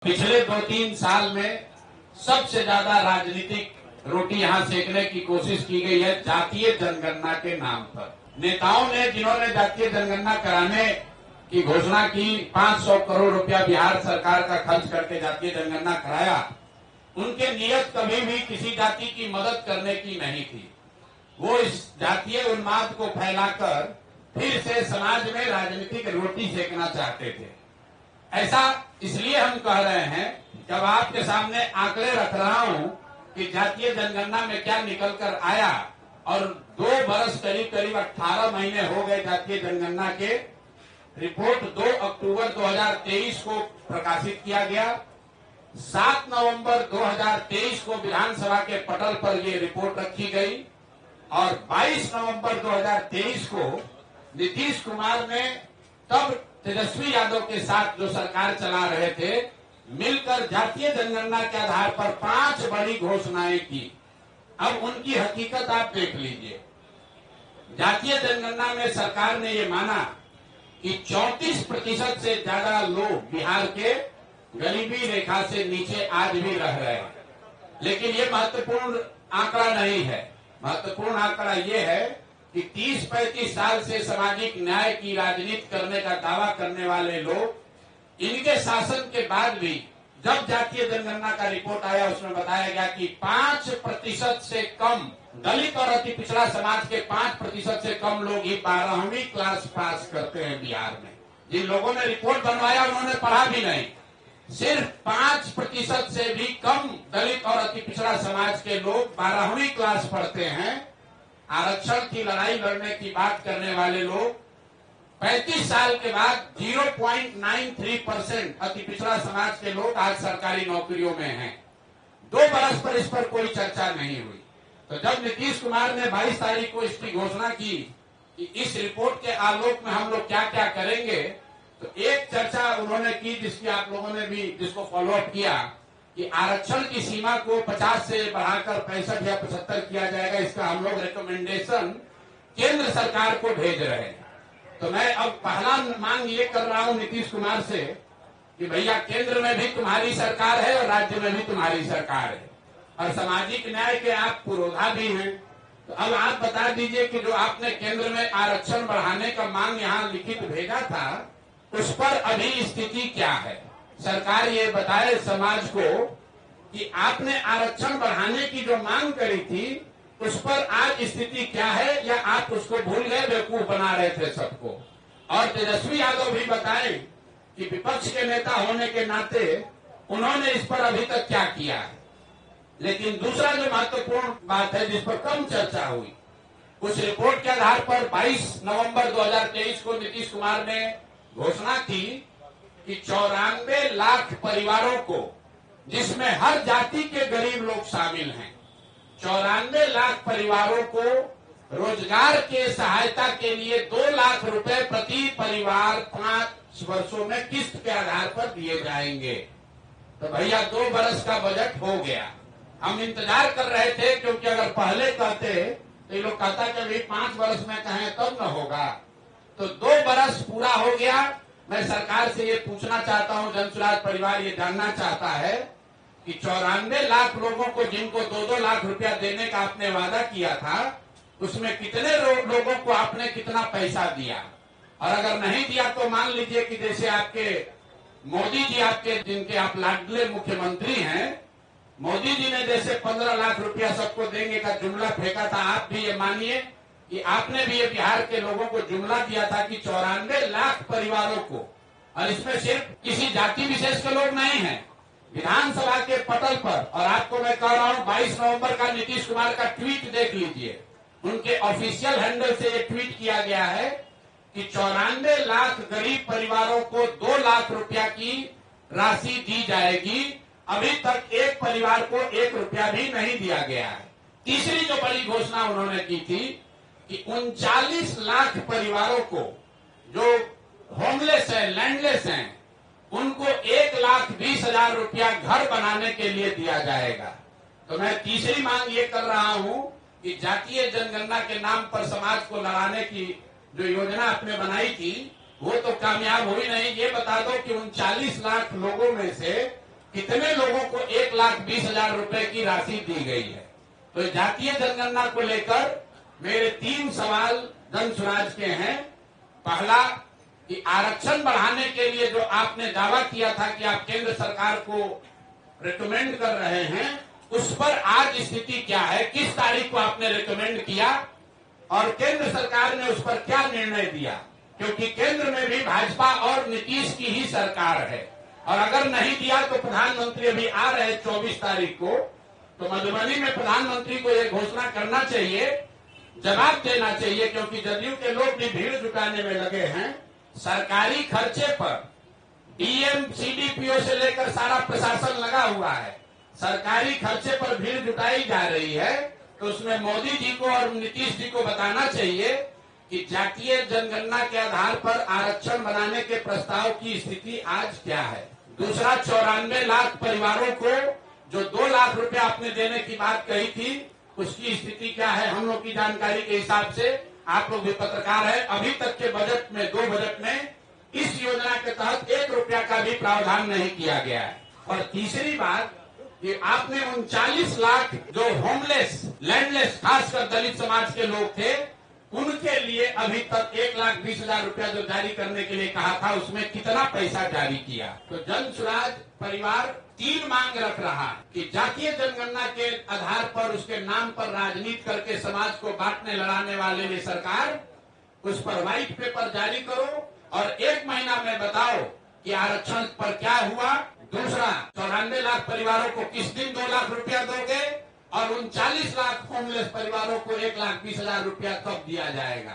पिछले 2-3 साल में सबसे ज्यादा राजनीतिक रोटी यहां सेकने की कोशिश की गई है जातीय जनगणना के नाम पर। नेताओं ने जिन्होंने जातीय जनगणना कराने की घोषणा की, 500 करोड़ रुपया बिहार सरकार का खर्च करके जातीय जनगणना कराया, उनके नियत कभी भी किसी जाति की मदद करने की नहीं थी। वो इस जातीय उन्माद को फैलाकर फिर से समाज में राजनीतिक रोटी सेकना चाहते थे। ऐसा इसलिए हम कह रहे हैं, जब आपके सामने आंकड़े रख रहा हूं कि जातीय जनगणना में क्या निकल कर आया, और 2 बरस करीब 18 महीने हो गए जातीय जनगणना के। रिपोर्ट 2 अक्टूबर 2023 को प्रकाशित किया गया। 7 नवंबर 2023 को विधानसभा के पटल पर ये रिपोर्ट रखी गई और 22 नवंबर 2023 को नीतीश कुमार ने तब तेजस्वी यादव के साथ जो सरकार चला रहे थे, मिलकर जातीय जनगणना के आधार पर 5 बड़ी घोषणाएं की। अब उनकी हकीकत आप देख लीजिए। जातीय जनगणना में सरकार ने ये माना कि 34% से ज्यादा लोग बिहार के गरीबी रेखा से नीचे आज भी रह रहे हैं। लेकिन ये महत्वपूर्ण आंकड़ा नहीं है। महत्वपूर्ण आंकड़ा ये है कि 30-35 साल से सामाजिक न्याय की राजनीति करने का दावा करने वाले लोग, इनके शासन के बाद भी जब जातीय जनगणना का रिपोर्ट आया, उसमें बताया गया कि 5% से कम दलित और अति पिछड़ा समाज के 5% से कम लोग ही 12वीं क्लास पास करते हैं बिहार में। जिन लोगों ने रिपोर्ट बनवाया उन्होंने पढ़ा भी नहीं। सिर्फ 5% से भी कम दलित और अति पिछड़ा समाज के लोग 12वीं क्लास पढ़ते हैं। आरक्षण की लड़ाई लड़ने की बात करने वाले लोग 35 साल के बाद 0.93% अति पिछड़ा समाज के लोग आज सरकारी नौकरियों में हैं। 2 बरस पर इस पर कोई चर्चा नहीं हुई। तो जब नीतीश कुमार ने 22 तारीख को इसकी घोषणा की कि इस रिपोर्ट के आलोक में हम लोग क्या क्या करेंगे, तो एक चर्चा उन्होंने की जिसकी आप लोगों ने भी जिसको फॉलोअप किया कि आरक्षण की सीमा को 50 से बढ़ाकर 65 या 75 किया जाएगा। इसका हम लोग रिकमेंडेशन केंद्र सरकार को भेज रहे हैं। तो मैं अब पहला मांग ये कर रहा हूं नीतीश कुमार से कि भैया, केंद्र में भी तुम्हारी सरकार है और राज्य में भी तुम्हारी सरकार है और सामाजिक न्याय के आप पुरोधा भी हैं। तो अब आप बता दीजिए कि जो आपने केंद्र में आरक्षण बढ़ाने का मांग यहाँ लिखित भेजा था, उस पर अभी स्थिति क्या है। सरकार ये बताए समाज को कि आपने आरक्षण बढ़ाने की जो मांग करी थी, उस पर आज स्थिति क्या है, या आप उसको भूल गए, बेवकूफ बना रहे थे सबको। और तेजस्वी यादव भी बताएं कि विपक्ष के नेता होने के नाते उन्होंने इस पर अभी तक क्या किया है। लेकिन दूसरा जो महत्वपूर्ण बात है जिस पर कम चर्चा हुई, उस रिपोर्ट के आधार पर 22 नवंबर 2023 को नीतीश कुमार ने घोषणा की कि 94 लाख परिवारों को, जिसमें हर जाति के गरीब लोग शामिल हैं, 94 लाख परिवारों को रोजगार के सहायता के लिए 2 लाख रुपए प्रति परिवार 5 वर्षों में किस्त के आधार पर दिए जाएंगे। तो भैया 2 बरस का बजट हो गया। हम इंतजार कर रहे थे, क्योंकि अगर पहले कहते तो ये लोग कहता कि अभी 5 बरस में कहें तब न होगा। तो 2 बरस पूरा हो गया। मैं सरकार से ये पूछना चाहता हूं, जनसुराज परिवार ये जानना चाहता है कि 94 लाख लोगों को जिनको 2-2 लाख रुपया देने का आपने वादा किया था, उसमें कितने लोगों को आपने कितना पैसा दिया। और अगर नहीं दिया तो मान लीजिए कि जैसे आपके मोदी जी, आपके जिनके आप लाडले मुख्यमंत्री हैं, मोदी जी ने जैसे 15 लाख रुपया सबको देंगे का जुमला फेंका था, आप भी ये मानिए कि आपने भी ये बिहार के लोगों को जुमला दिया था कि 94 लाख परिवारों को, और इसमें सिर्फ किसी जाति विशेष के लोग नहीं हैं, विधानसभा के पटल पर। और आपको मैं कह रहा हूं, 22 नवंबर का नीतीश कुमार का ट्वीट देख लीजिए, उनके ऑफिशियल हैंडल से ये ट्वीट किया गया है कि 94 लाख गरीब परिवारों को 2 लाख रुपया की राशि दी जाएगी। अभी तक एक परिवार को 1 रुपया भी नहीं दिया गया है। तीसरी जो बड़ी घोषणा उन्होंने की थी कि 39 लाख परिवारों को जो होमलेस है, लैंडलेस हैं, उनको 1,20,000 रुपया घर बनाने के लिए दिया जाएगा। तो मैं तीसरी मांग ये कर रहा हूं कि जातीय जनगणना के नाम पर समाज को लड़ाने की जो योजना आपने बनाई थी, वो तो कामयाब हुई नहीं। ये बता दो कि 39 लाख लोगों में से कितने लोगों को 1,20,000 रुपए की राशि दी गई है। तो जातीय जनगणना को लेकर मेरे 3 सवाल जन स्वराज के हैं। पहला कि आरक्षण बढ़ाने के लिए जो आपने दावा किया था कि आप केंद्र सरकार को रिकमेंड कर रहे हैं, उस पर आज स्थिति क्या है? किस तारीख को आपने रिकमेंड किया और केंद्र सरकार ने उस पर क्या निर्णय दिया? क्योंकि केंद्र में भी भाजपा और नीतीश की ही सरकार है, और अगर नहीं दिया तो प्रधानमंत्री अभी आ रहे 24 तारीख को, तो मधुबनी में प्रधानमंत्री को यह घोषणा करना चाहिए, जवाब देना चाहिए, क्योंकि जदयू के लोग भी भीड़ जुटाने में लगे हैं। सरकारी खर्चे पर डीएम सीडीपीओ से लेकर सारा प्रशासन लगा हुआ है, सरकारी खर्चे पर भीड़ जुटाई जा रही है, तो उसमें मोदी जी को और नीतीश जी को बताना चाहिए कि जातीय जनगणना के आधार पर आरक्षण बनाने के प्रस्ताव की स्थिति आज क्या है। दूसरा, 94 लाख परिवारों को जो 2 लाख रुपए आपने देने की बात कही थी, उसकी स्थिति क्या है? हम लोग की जानकारी के हिसाब से, आप लोग भी पत्रकार है, अभी तक के बजट में, 2 बजट में इस योजना के तहत 1 रुपया का भी प्रावधान नहीं किया गया है। और तीसरी बात कि आपने 39 लाख जो होमलेस, लैंडलेस, खासकर दलित समाज के लोग थे, उनके लिए अभी तक 1,20,000 रुपया जो जारी करने के लिए कहा था, उसमें कितना पैसा जारी किया? तो जन स्वराज परिवार 3 मांग रख रहा है कि जातीय जनगणना के आधार पर, उसके नाम पर राजनीति करके समाज को बांटने लड़ाने वाले ये सरकार, उस पर व्हाइट पेपर जारी करो और 1 महीना में बताओ कि आरक्षण पर क्या हुआ। दूसरा, 94 लाख परिवारों को किस दिन 2 लाख रुपया दोगे, और 39 लाख होमलेस परिवारों को 1,20,000 रुपया कब दिया जाएगा?